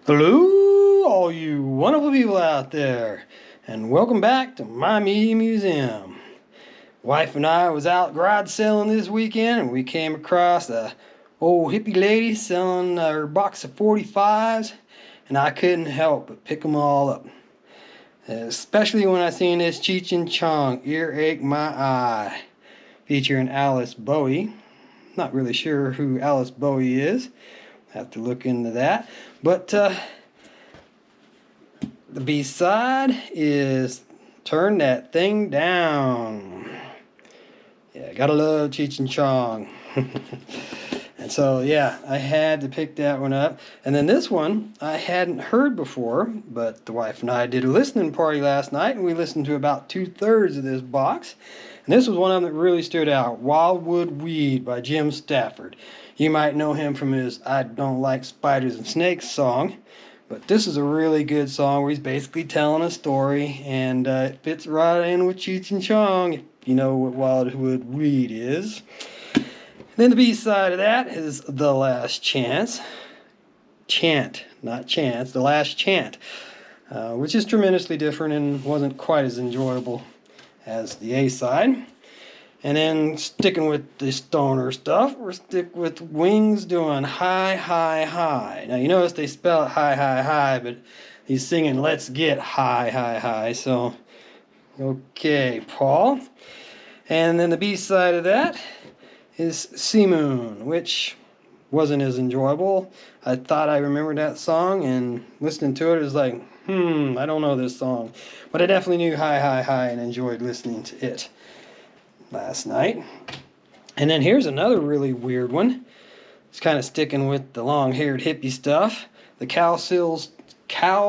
Hello, all you wonderful people out there, and welcome back to my media museum. Wife and I was out garage selling this weekend, and we came across a old hippie lady selling her box of 45s, and I couldn't help but pick them all up. Especially when I seen this Cheech and Chong, Earache My Eye, featuring Alice Bowie. Not really sure who Alice Bowie is. Have to look into that. But the B-side is Turn That Thing Down. Yeah, gotta love Cheech and Chong. And so, yeah, I had to pick that one up. And then this one I hadn't heard before, but the wife and I did a listening party last night, and we listened to about 2/3 of this box. And this was one of them that really stood out, Wildwood Weed by Jim Stafford. You might know him from his I Don't Like Spiders and Snakes song, but this is a really good song where he's basically telling a story, and it fits right in with Cheech and Chong, if you know what Wildwood Weed is. Then the B-side of that is The Last Chance. Chant, not chance, The Last Chant, which is tremendously different and wasn't quite as enjoyable as the A-side. And then sticking with the stoner stuff, we're stick with Wings doing High, High, High. Now you notice they spell it high, high, high, but he's singing Let's Get High, High, High. So, okay, Paul. And then the B-side of that is Sea Moon, which wasn't as enjoyable. I thought I remembered that song, and listening to it is like, I don't know this song. But I definitely knew High, High, High and enjoyed listening to it last night. And then here's another really weird one. It's kind of sticking with the long-haired hippie stuff. The Cow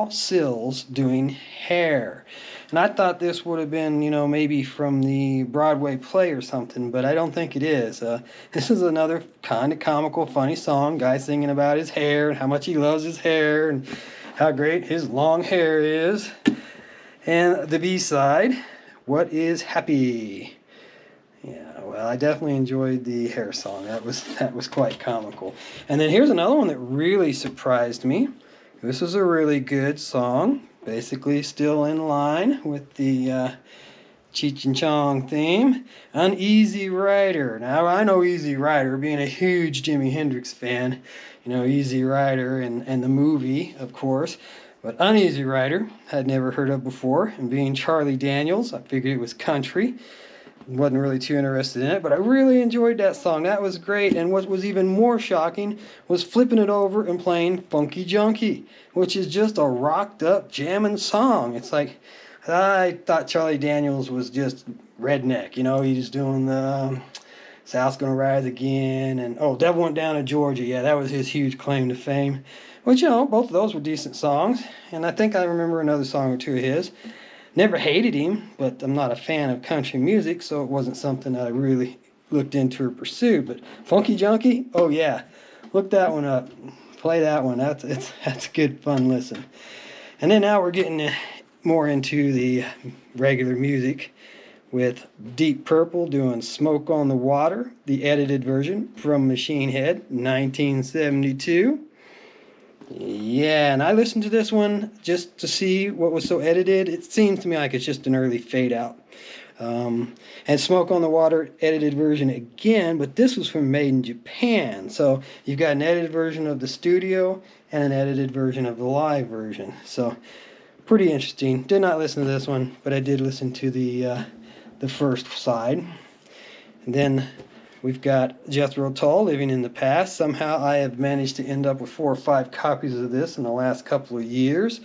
Sills doing Hair. And I thought this would have been, maybe from the Broadway play or something, but I don't think it is. This is another kind of comical, funny song. Guy singing about his hair and how much he loves his hair and how great his long hair is. And the B-side, What Is Happy? Yeah, well, I definitely enjoyed the hair song. That was quite comical. And then here's another one that really surprised me. This was a really good song, basically still in line with the Cheech and Chong theme. Uneasy Rider. Now, I know Easy Rider, being a huge Jimi Hendrix fan. Easy Rider and the movie, of course. But Uneasy Rider, I'd never heard of before. And being Charlie Daniels, I figured it was country. Wasn't really too interested in it, but I really enjoyed that song. That was great. And what was even more shocking was flipping it over and playing Funky Junkie, which is just a rocked up jamming song. It's like, I thought Charlie Daniels was just redneck, he's doing the South's Gonna Rise Again, and Devil Went Down to Georgia. Yeah, that was his huge claim to fame, which, both of those were decent songs. And I think I remember another song or two of his. Never hated him, but I'm not a fan of country music, so it wasn't something I really looked into or pursued. But Funky Junkie, oh yeah, look that one up, play that one. That's a good fun listen. And then now we're getting more into the regular music with Deep Purple doing Smoke on the Water, the edited version from Machine Head, 1972. Yeah, and I listened to this one just to see what was so edited. It seems to me like it's just an early fade out. And Smoke on the Water, edited version again, but this was from Made in Japan. So you've got an edited version of the studio and an edited version of the live version. So pretty interesting. Did not listen to this one, but I did listen to the first side. And then we've got Jethro Tull, Living in the Past. Somehow I have managed to end up with 4 or 5 copies of this in the last couple of years.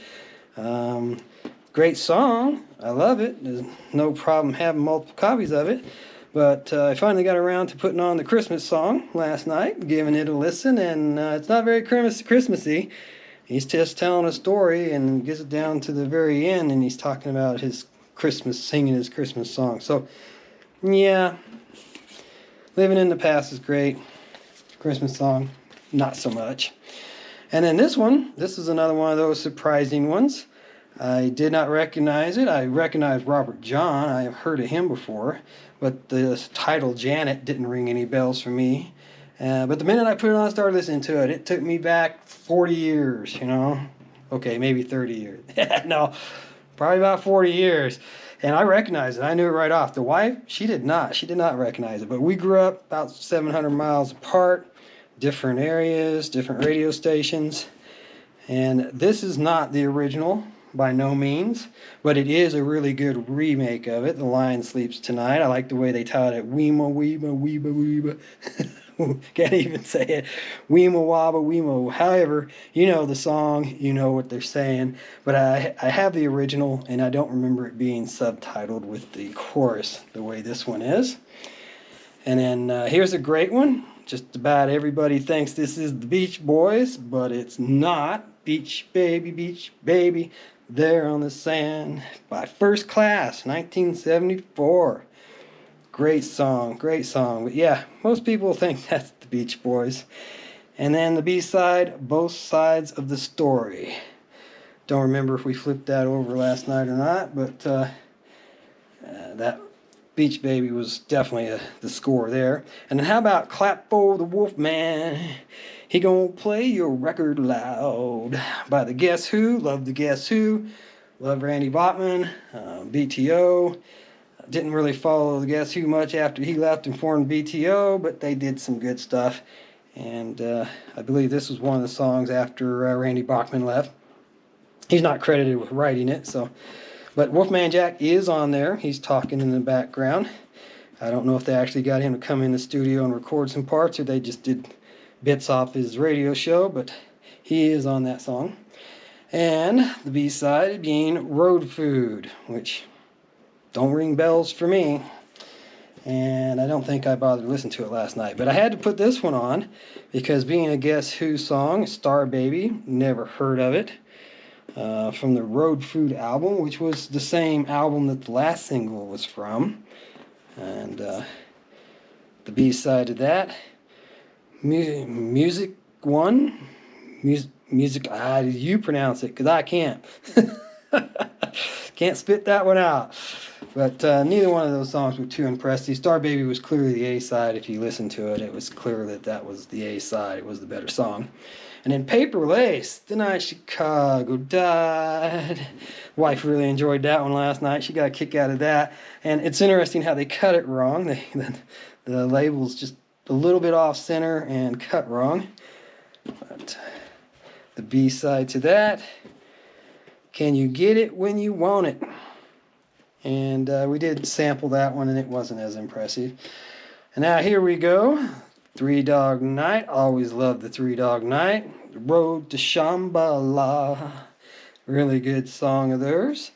Great song. I love it. There's no problem having multiple copies of it. But I finally got around to putting on the Christmas song last night, giving it a listen, and it's not very Christmassy. He's just telling a story and gets it down to the very end, and he's talking about his Christmas, singing his Christmas song. So, yeah. Living in the Past is great. Christmas song, not so much. And then this is another one of those surprising ones. I did not recognize it. I recognized Robert John. I have heard of him before, but the title Janet didn't ring any bells for me. But the minute I put it on and started listening to it, it took me back 40 years, Okay, maybe 30 years. No, probably about 40 years. And I recognized it. I knew it right off. The wife, she did not. She did not recognize it. But we grew up about 700 miles apart, different areas, different radio stations. And this is not the original by no means, but it is a really good remake of it. The Lion Sleeps Tonight. I like the way they titled it. Weema, weeba, weeba, weeba. Can't even say it. Weema, waba, weema. However, you know the song, you know what they're saying. But I have the original, and I don't remember it being subtitled with the chorus the way this one is. And then here's a great one. Just about everybody thinks this is the Beach Boys, but it's not. Beach baby, there on the sand by First Class, 1974. Great song, great song. But yeah, most people think that's the Beach Boys. And then the B-side, Both Sides of the Story. Don't remember if we flipped that over last night or not, but that Beach Baby was definitely the score there. And then how about Clap for the Wolf Man? He gonna play your record loud by the Guess Who. Love the Guess Who. Love Randy Bachman. BTO. Didn't really follow the Guess Who much after he left and formed BTO, but they did some good stuff. And I believe this was one of the songs after Randy Bachman left. He's not credited with writing it, so. But Wolfman Jack is on there. He's talking in the background. I don't know if they actually got him to come in the studio and record some parts, or they just did bits off his radio show, but he is on that song. And the B-side being Road Food, which don't ring bells for me. And I don't think I bothered to listen to it last night. But I had to put this one on because being a Guess Who song, Star Baby, never heard of it. From the Road Food album, which was the same album that the last single was from. And the B-side to that, Music One, Music, you pronounce it, because I can't. Can't spit that one out. But neither one of those songs were too impressive. Star Baby was clearly the A-side. If you listen to it, it was clear that that was the A-side. It was the better song. And then Paper Lace, The Night Chicago Died. Wife really enjoyed that one last night. She got a kick out of that. And it's interesting how they cut it wrong. The label's just a little bit off center and cut wrong. But the B-side to that, Can You Get It When You Want It? And we did sample that one, and it wasn't as impressive. And now here we go. Three Dog Night. Always loved the Three Dog Night. Road to Shambhala. Really good song of theirs.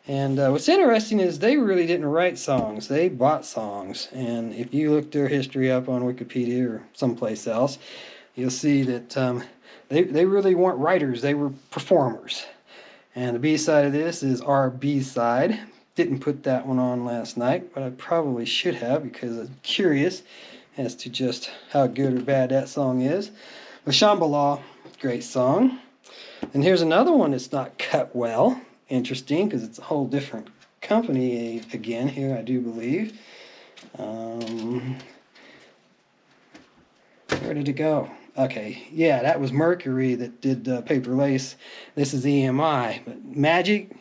And what's interesting is they really didn't write songs. They bought songs. And if you look their history up on Wikipedia or someplace else, you'll see that they really weren't writers. They were performers. And the B-side of this is our B-side. Didn't put that one on last night, but I probably should have because I'm curious as to just how good or bad that song is. But Shambhala, great song. And here's another one that's not cut well. Interesting, because it's a whole different company again here, I do believe. Where did it go? Okay, yeah, that was Mercury that did Paper Lace. This is EMI. But Magic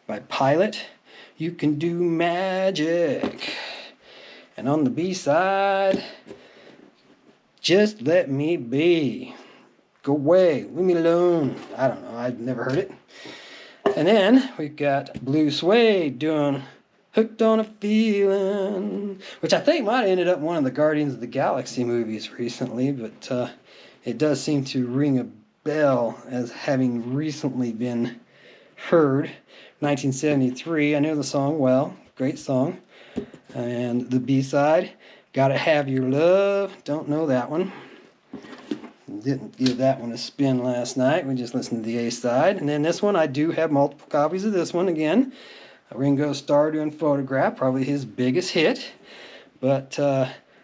by Pilot. You Can Do Magic. And on the B-side, Just Let Me Be. Go away, leave me alone. I don't know, I've never heard it. And then we've got Blue Suede doing Hooked on a Feeling, which I think might have ended up one of the Guardians of the Galaxy movies recently, but it does seem to ring a bell as having recently been heard. 1973, I know the song well, great song. And the B-side, Gotta Have Your Love, don't know that one. Didn't give that one a spin last night. We just listened to the A-side. And then this one, I do have multiple copies of this one again. Ringo Starr doing Photograph, probably his biggest hit. But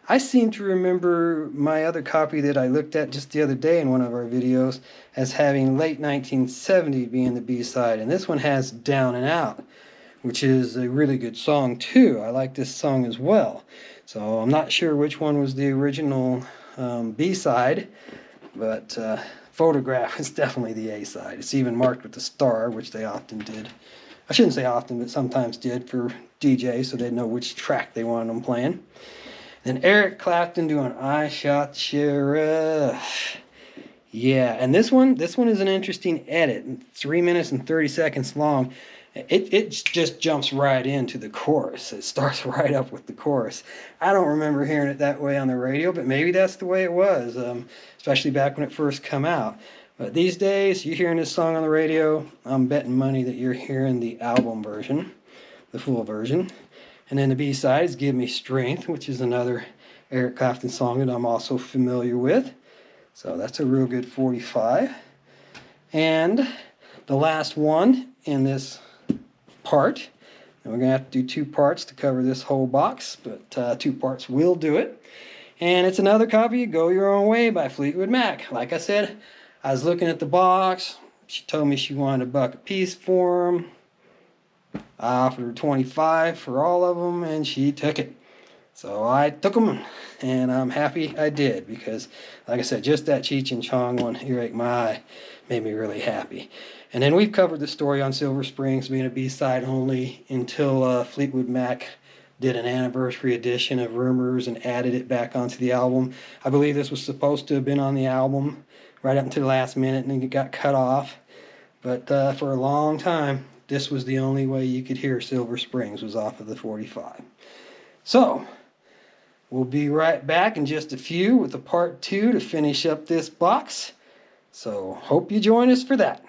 I seem to remember my other copy that I looked at just the other day in one of our videos as having late 1970 being the B-side. And this one has Down and Out, which is a really good song too. I like this song as well. So I'm not sure which one was the original B-side, But Photograph is definitely the A-side. It's even marked with a star, which they often did. I shouldn't say often, but sometimes did for DJs, so they'd know which track they wanted them playing. Then Eric Clapton doing I Shot Sheriff. Yeah, and this one is an interesting edit. 3 minutes and 30 seconds long. It just jumps right into the chorus. It starts right up with the chorus. I don't remember hearing it that way on the radio, but maybe that's the way it was, especially back when it first come out. But these days, you hearing this song on the radio, I'm betting money that you're hearing the album version, the full version. And then the B-side is Give Me Strength, which is another Eric Clapton song that I'm also familiar with. So that's a real good 45. And the last one in this part, and we're going to have to do 2 parts to cover this whole box, but 2 parts will do it. And it's another copy of Go Your Own Way by Fleetwood Mac. Like I said, I was looking at the box. She told me she wanted $1 a piece for them. I offered her 25 for all of them, and she took it. So I took them, and I'm happy I did, because, like I said, just that Cheech and Chong one, Earache My Eye, made me really happy. And then we've covered the story on Silver Springs being a B-side only until Fleetwood Mac did an anniversary edition of Rumors and added it back onto the album. I believe this was supposed to have been on the album right up until the last minute, and then it got cut off. But for a long time, this was the only way you could hear Silver Springs, was off of the 45. So, we'll be right back in just a few with a part 2 to finish up this box. So, hope you join us for that.